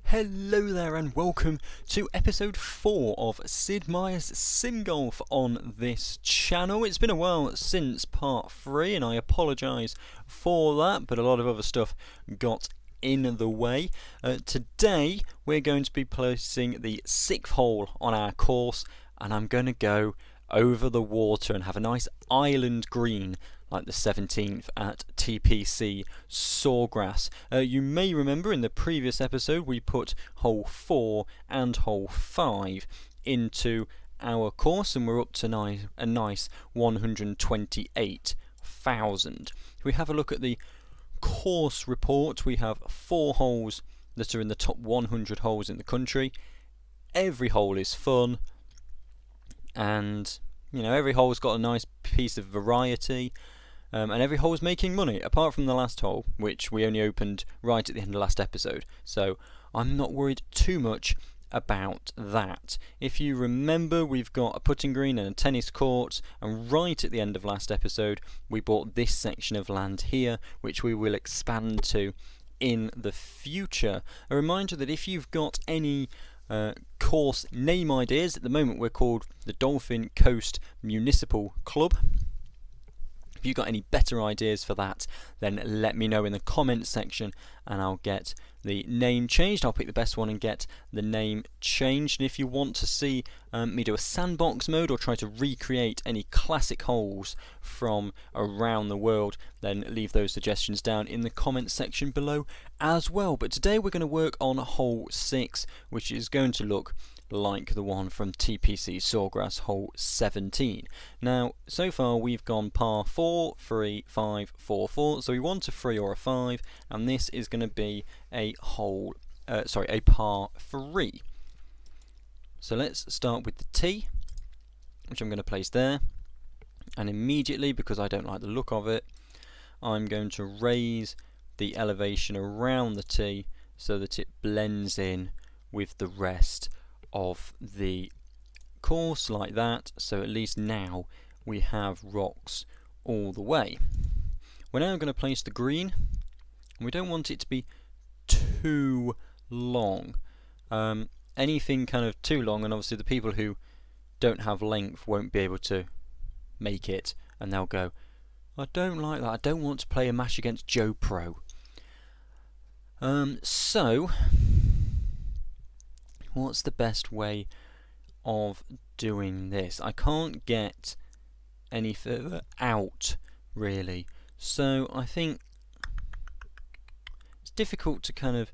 Hello there and welcome to episode 4 of Sid Meier's SimGolf on this channel. It's been a while since part 3 and I apologise for that, but a lot of other stuff got in the way. Today we're going to be placing the 6th hole on our course, and I'm going to go over the water and have a nice island green like the 17th at TPC Sawgrass. You may remember in the previous episode we put hole 4 and hole 5 into our course, and we're up to a nice 128,000. If we have a look at the course report, we have 4 holes that are in the top 100 holes in the country. Every hole is fun, and every hole's got a nice piece of variety. And every hole is making money, apart from the last hole, which we only opened right at the end of last episode. So I'm not worried too much about that. If you remember, we've got a putting green and a tennis court, and right at the end of last episode we bought this section of land here, which we will expand to in the future. A reminder that if you've got any course name ideas, at the moment we're called the Dolphin Coast Municipal Club. If you've got any better ideas for that, then let me know in the comments section and I'll get the name changed. I'll pick the best one and get the name changed. And if you want to see me do a sandbox mode or try to recreate any classic holes from around the world, then leave those suggestions down in the comments section below as well. But today we're going to work on hole 6, which is going to look like the one from TPC Sawgrass, hole 17. Now, so far we've gone par 4, 3, 5, 4, 4, so we want a 3 or a 5, and this is going to be a par 3. So let's start with the tee, which I'm going to place there, and immediately, because I don't like the look of it, I'm going to raise the elevation around the tee so that it blends in with the rest of the course like that, so at least now we have rocks all the way. We're now going to place the green, and we don't want it to be too long. Anything kind of too long, and obviously the people who don't have length won't be able to make it, and they'll go, I don't like that, I don't want to play a match against Joe Pro. So what's the best way of doing this? I can't get any further out, really. So I think it's difficult to kind of...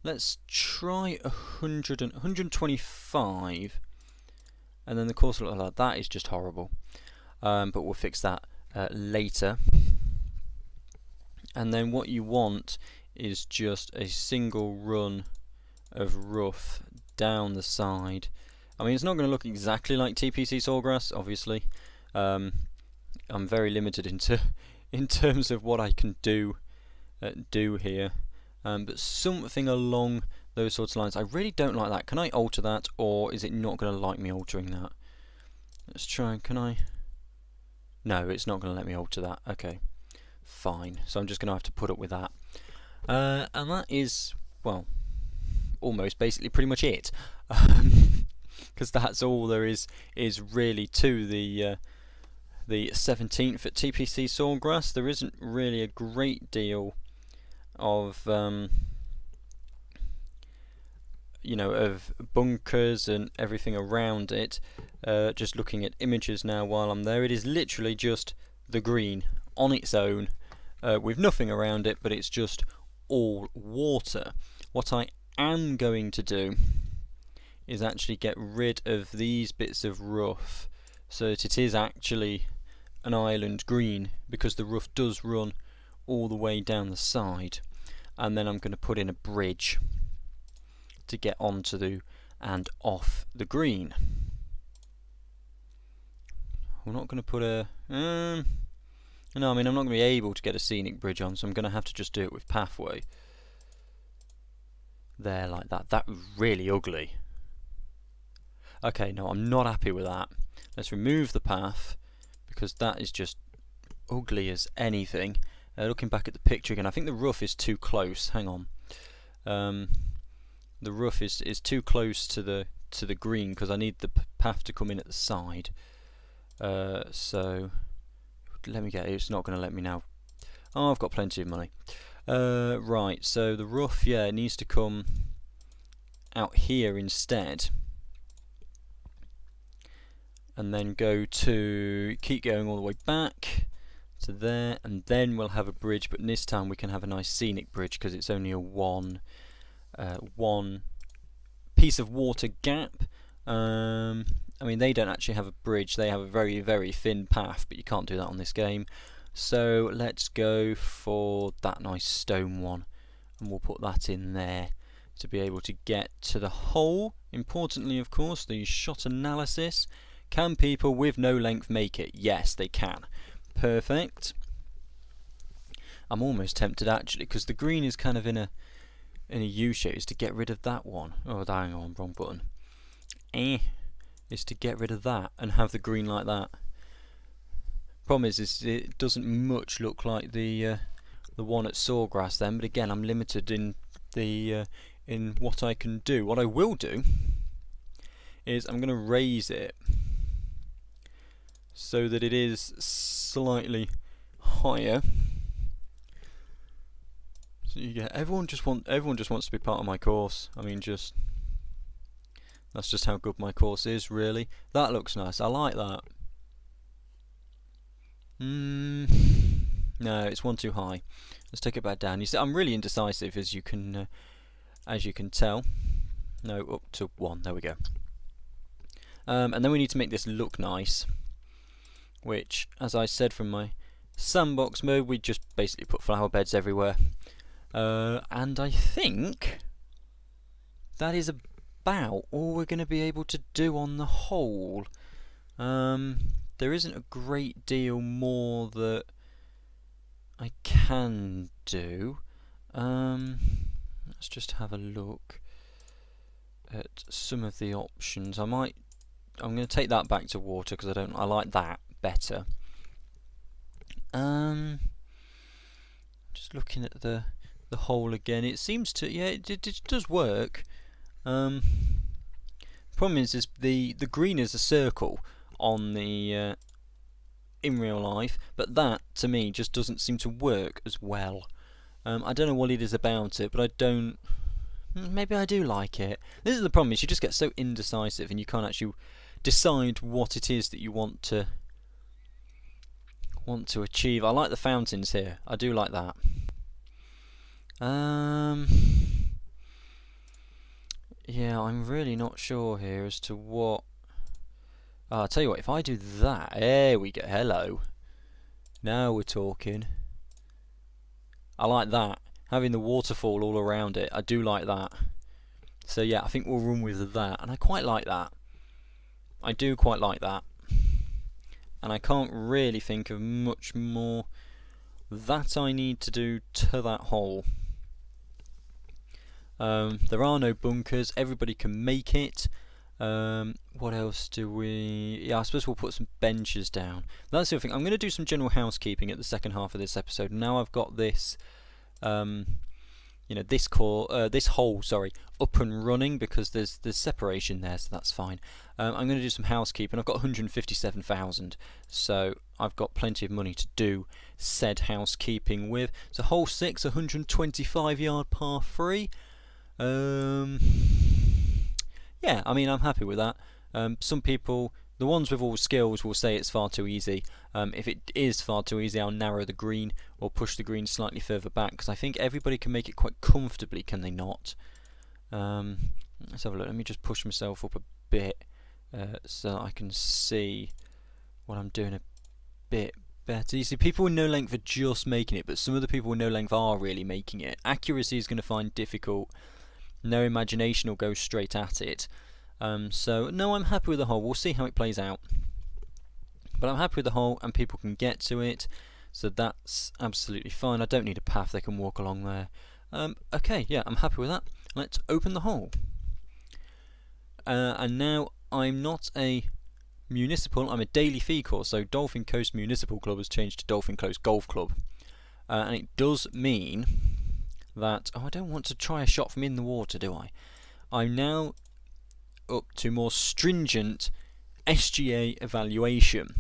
Let's try 125, and then the course will look like that. Is just horrible. But we'll fix that later. And then what you want is just a single run of rough down the side. I mean, it's not going to look exactly like TPC Sawgrass, obviously. I'm very limited in terms of what I can do here, but something along those sorts of lines. I really don't like that. Can I alter that, or is it not going to like me altering that? Let's try. Can I? No, it's not going to let me alter that. Okay, fine. So I'm just going to have to put up with that, and that is, well, almost basically pretty much it, because that's all there is really to the 17th at TPC Sawgrass. There isn't really a great deal of of bunkers and everything around it. Just looking at images now while I'm there, it is literally just the green on its own, with nothing around it, but it's just all water. What I am going to do is actually get rid of these bits of rough so that it is actually an island green, because the rough does run all the way down the side, and then I'm going to put in a bridge to get onto and off the green. We're not going to put a no, I mean, I'm not going to be able to get a scenic bridge on, so I'm going to have to just do it with pathway there, like that. That was really ugly. Okay, no, I'm not happy with that. Let's remove the path, because that is just ugly as anything. Looking back at the picture again, I think the rough is too close. Hang on. the rough is too close to the green, because I need the path to come in at the side. So let me get it. It's not going to let me now. Oh, I've got plenty of money. Right, so the rough, yeah, it needs to come out here instead, and then keep going all the way back to there, and then we'll have a bridge. But this time we can have a nice scenic bridge, because it's only a one piece of water gap. I mean, they don't actually have a bridge, they have a very, very thin path, but you can't do that on this game. So let's go for that nice stone one, and we'll put that in there to be able to get to the hole. Importantly, of course, the shot analysis. Can people with no length make it? Yes, they can. Perfect. I'm almost tempted actually, because the green is kind of in a U shape, is to get rid of that one. Oh, hang on, wrong button. Is to get rid of that and have the green like that. Problem is it doesn't much look like the one at Sawgrass then, but again, I'm limited in what I can do. What I will do is I'm going to raise it so that it is slightly higher. So you get everyone just wants to be part of my course. I mean, that's just how good my course is, really. That looks nice. I like that. No, it's one too high. Let's take it back down. You see, I'm really indecisive, as you can tell. No, up to 1. There we go. And then we need to make this look nice, which, as I said from my sandbox mode, we just basically put flower beds everywhere. And I think that is about all we're going to be able to do on the whole. There isn't a great deal more that I can do. Let's just have a look at some of the options. I'm going to take that back to water, because I like that better. Just looking at the hole again, it seems to, yeah, it does work. Problem is the green is a circle on the in real life, but that to me just doesn't seem to work as well. I don't know what it is about it, but maybe I do like it. This is the problem, is you just get so indecisive and you can't actually decide what it is that you want to achieve. I like the fountains here. I do like that. Yeah, I'm really not sure here as to what. I'll tell you what, if I do that, there we go, hello. Now we're talking. I like that. Having the waterfall all around it, I do like that. So yeah, I think we'll run with that, and I quite like that. I do quite like that. And I can't really think of much more that I need to do to that hole. There are no bunkers, everybody can make it. What else do we... Yeah, I suppose we'll put some benches down. That's the other thing. I'm going to do some general housekeeping at the second half of this episode. Now I've got this, this hole, up and running, because there's separation there, so that's fine. I'm going to do some housekeeping. I've got 157,000, so I've got plenty of money to do said housekeeping with. So hole 6, 125 yard par 3. Yeah, I mean, I'm happy with that. Some people, the ones with all skills, will say it's far too easy. If it is far too easy, I'll narrow the green or push the green slightly further back, because I think everybody can make it quite comfortably, can they not? Let's have a look. Let me just push myself up a bit so I can see what I'm doing a bit better. You see, people with no length are just making it, but some of the people with no length are really making it. Accuracy is going to find difficult. No imagination will go straight at it. So no, I'm happy with the hole. We'll see how it plays out. But I'm happy with the hole, and people can get to it, so that's absolutely fine. I don't need a path, they can walk along there. Okay, yeah, I'm happy with that. Let's open the hole. And now I'm not a municipal, I'm a daily fee course, so Dolphin Coast Municipal Club has changed to Dolphin Coast Golf Club. And it does mean that... Oh, I don't want to try a shot from in the water, do I? I'm now up to more stringent SGA evaluation.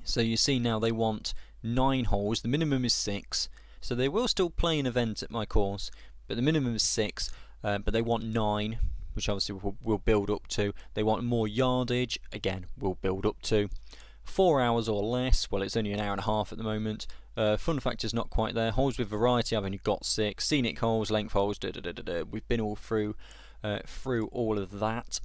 So you see now they want 9 holes, the minimum is 6, so they will still play an event at my course, but the minimum is 6, but they want 9, which obviously we'll build up to. They want more yardage, again we'll build up to. 4 hours or less, well it's only an hour and a half at the moment. Fun factor's not quite there. Holes with variety, I've only got 6. Scenic holes, length holes, we've been all through all of that.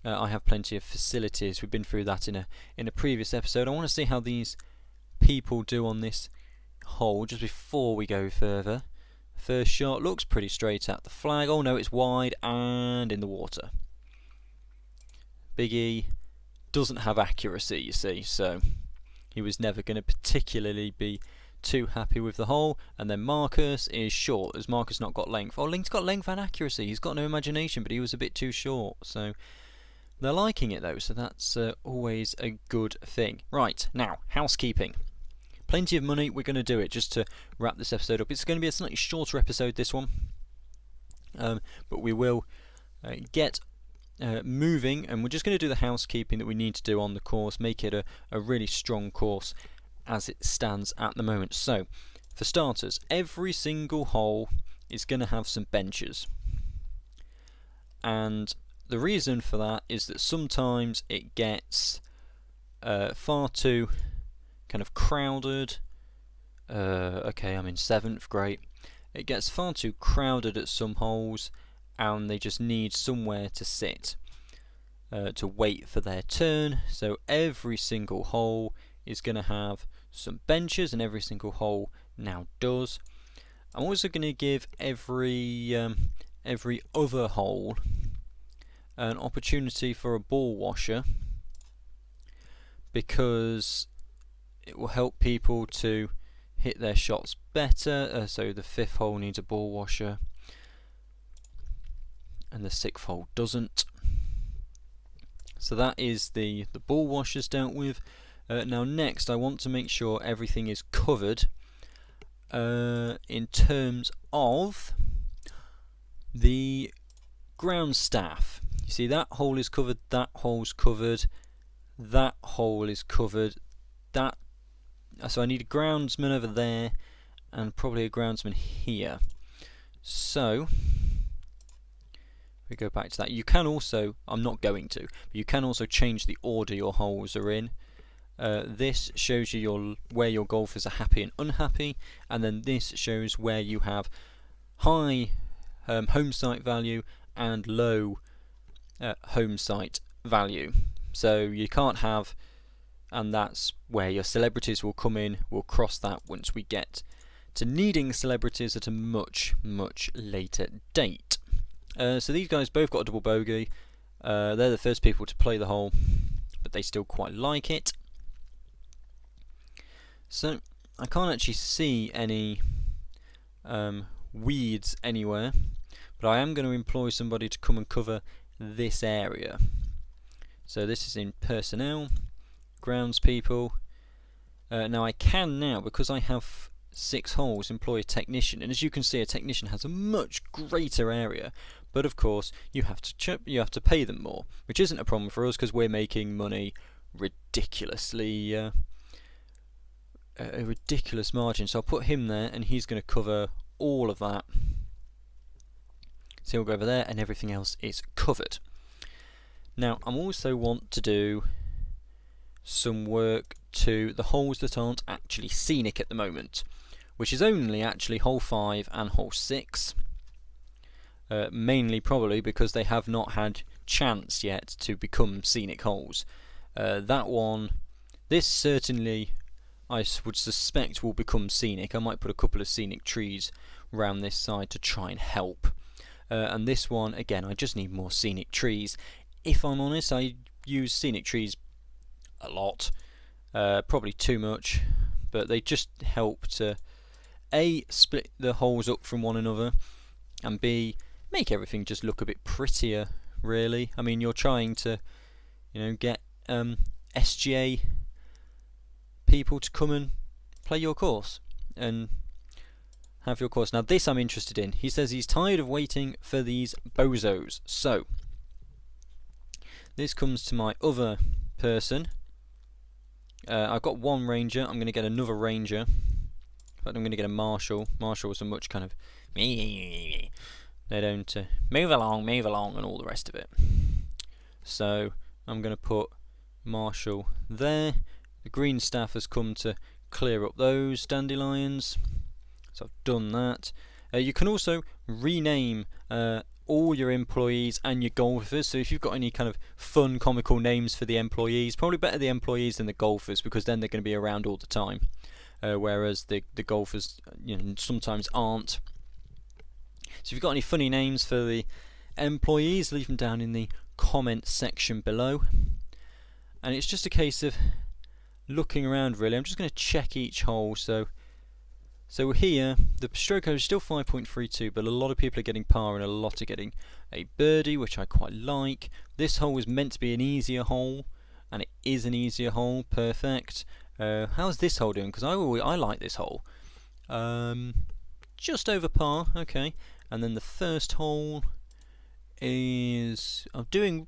I have plenty of facilities. We've been through that in a previous episode. I want to see how these people do on this hole just before we go further. First shot looks pretty straight at the flag. Oh no, it's wide and in the water. Big E doesn't have accuracy, you see, so he was never going to particularly be too happy with the hole. And then Marcus is short. Has Marcus not got length? Oh, Link's got length and accuracy. He's got no imagination, but he was a bit too short. So they're liking it though, so that's always a good thing. Right, now, housekeeping. Plenty of money, we're going to do it just to wrap this episode up. It's going to be a slightly shorter episode, this one. But we will get moving, and we're just going to do the housekeeping that we need to do on the course, make it a really strong course as it stands at the moment. So, for starters, every single hole is going to have some benches. And the reason for that is that sometimes it gets far too kind of crowded. Okay, I'm in 7th, great. It gets far too crowded at some holes, and they just need somewhere to sit to wait for their turn. So every single hole is going to have some benches, and every single hole now does. I'm also going to give every other hole an opportunity for a ball washer, because it will help people to hit their shots better. So the 5th hole needs a ball washer and the 6th hole doesn't. So that is the ball washers dealt with. Now next I want to make sure everything is covered in terms of the ground staff. You see, that hole is covered, that hole's covered, that hole is covered, that. So I need a groundsman over there and probably a groundsman here. So we go back to that. You can also, I'm not going to, but you can also change the order your holes are in. This shows you where your golfers are happy and unhappy, and then this shows where you have high home site value and low home site value. So you can't have, and that's where your celebrities will come in. We'll cross that once we get to needing celebrities at a much later date. So these guys both got a double bogey. They're the first people to play the hole, but they still quite like it. So I can't actually see any weeds anywhere, but I am going to employ somebody to come and cover this area. So this is in personnel, groundspeople. Now I can now, because I have 6 holes, employ a technician, and as you can see, a technician has a much greater area. But of course, you have to pay them more, which isn't a problem for us because we're making money ridiculously, a ridiculous margin. So I'll put him there, and he's going to cover all of that. So he'll go over there, and everything else is covered. Now I also want to do some work to the holes that aren't actually scenic at the moment, which is only actually hole 5 and hole 6. Mainly probably because they have not had chance yet to become scenic holes. This certainly I would suspect will become scenic. I might put a couple of scenic trees around this side to try and help. And this one, again, I just need more scenic trees. If I'm honest, I use scenic trees a lot, probably too much, but they just help to A, split the holes up from one another, and B, make everything just look a bit prettier, really. I mean, you're trying to, get SGA people to come and play your course, and have your course. Now this I'm interested in. He says he's tired of waiting for these bozos. So this comes to my other person. I've got one ranger. I'm going to get another ranger. But I'm going to get a marshal. Marshals are much kind of they don't move along, and all the rest of it. So I'm going to put marshal there. The green staff has come to clear up those dandelions. So I've done that. You can also rename all your employees and your golfers. So if you've got any kind of fun, comical names for the employees, probably better the employees than the golfers, because then they're going to be around all the time. Whereas the golfers, sometimes aren't. So if you've got any funny names for the employees, leave them down in the comment section below. And it's just a case of looking around, really. I'm just going to check each hole. So here, the stroke average is still 5.32, but a lot of people are getting par and a lot are getting a birdie, which I quite like. This hole was meant to be an easier hole, and it is an easier hole. Perfect. How's this hole doing? Because I like this hole. Just over par, okay. And then the first hole is doing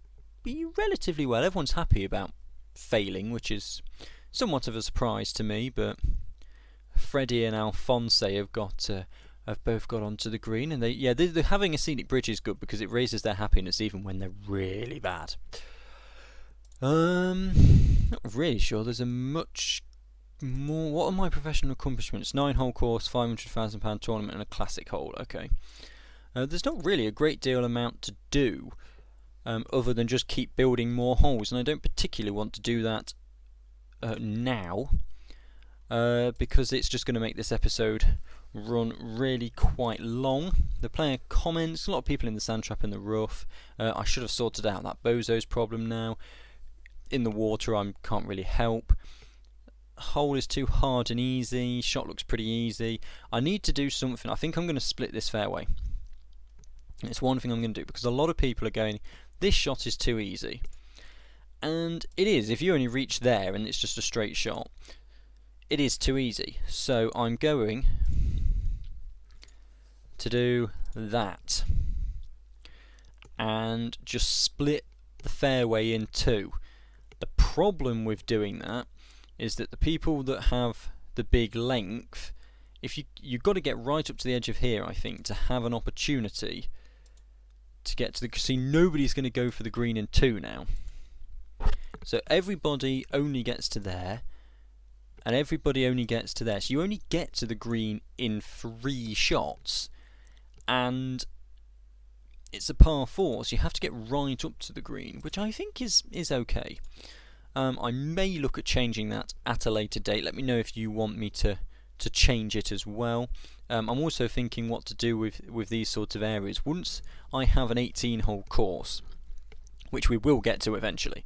relatively well. Everyone's happy about failing, which is somewhat of a surprise to me. But Freddie and Alphonse have both got onto the green, and they're having a scenic bridge is good because it raises their happiness even when they're really bad. Not really sure there's a much more. What are my professional accomplishments? 9-hole course, £500,000 tournament, and a classic hole. Okay. There's not really a great deal amount to do other than just keep building more holes, and I don't particularly want to do that now because it's just going to make this episode run really quite long. The player comments, a lot of people in the sand trap and the rough. I should have sorted out that bozo's problem now. In the water I can't really help. Hole is too hard and easy. Shot looks pretty easy. I need to do something. I think I'm going to split this fairway. It's one thing I'm going to do, because a lot of people are going, this shot is too easy. And it is. If you only reach there and it's just a straight shot, it is too easy. So I'm going to do that and just split the fairway in two. The problem with doing that is that the people that have the big length, if you've got to get right up to the edge of here, I think, to have an opportunity to get to the. See, nobody's going to go for the green in two now. So everybody only gets to there, and everybody only gets to there. So you only get to the green in 3 shots, and it's a par 4, so you have to get right up to the green, which I think is okay. I may look at changing that at a later date. Let me know if you want me to change it as well. I'm also thinking what to do with these sorts of areas. Once I have an 18-hole course, which we will get to eventually,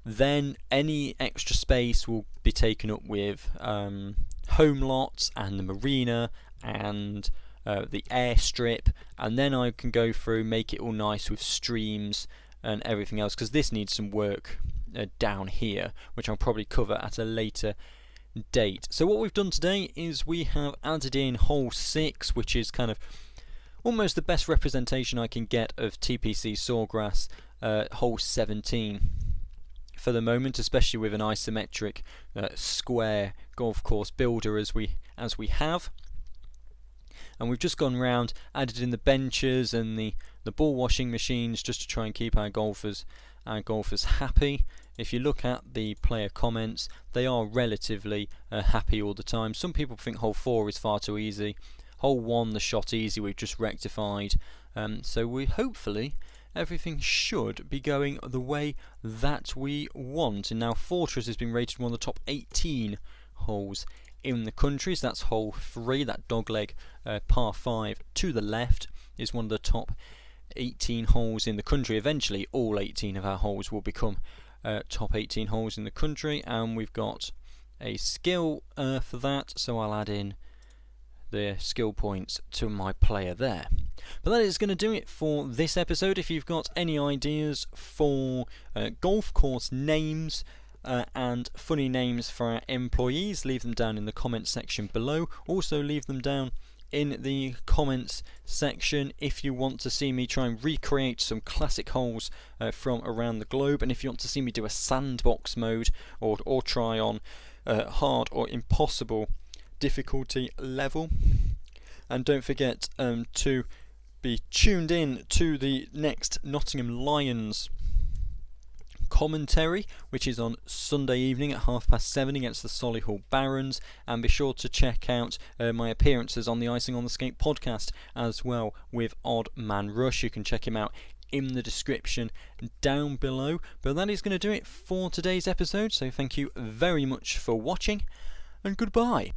then any extra space will be taken up with home lots and the marina and the airstrip, and then I can go through, make it all nice with streams and everything else, because this needs some work down here, which I'll probably cover at a later date. So what we've done today is we have added in hole 6, which is kind of almost the best representation I can get of TPC Sawgrass hole 17 for the moment, especially with an isometric square golf course builder as we have. And we've just gone round, added in the benches and the ball washing machines just to try and keep our golfers happy. If you look at the player comments, they are relatively happy all the time. Some people think hole 4 is far too easy. Hole 1, the shot easy, we've just rectified. So we hopefully everything should be going the way that we want. And now Fortress has been rated one of the top 18 holes in the country. So that's hole 3, that dogleg par 5 to the left is one of the top 18 holes in the country. Eventually all 18 of our holes will become top 18 holes in the country, and we've got a skill for that, so I'll add in the skill points to my player there. But that is going to do it for this episode. If you've got any ideas for golf course names and funny names for our employees, leave them down in the comment section below. Also leave them down in the comments section if you want to see me try and recreate some classic holes from around the globe, and if you want to see me do a sandbox mode or try on hard or impossible difficulty level. And don't forget to be tuned in to the next Nottingham Lions commentary, which is on Sunday evening at 7:30 against the Solihull Barons, and be sure to check out my appearances on the Icing on the Skate podcast as well with Odd Man Rush. You can check him out in the description down below. But that is going to do it for today's episode, so thank you very much for watching, and goodbye.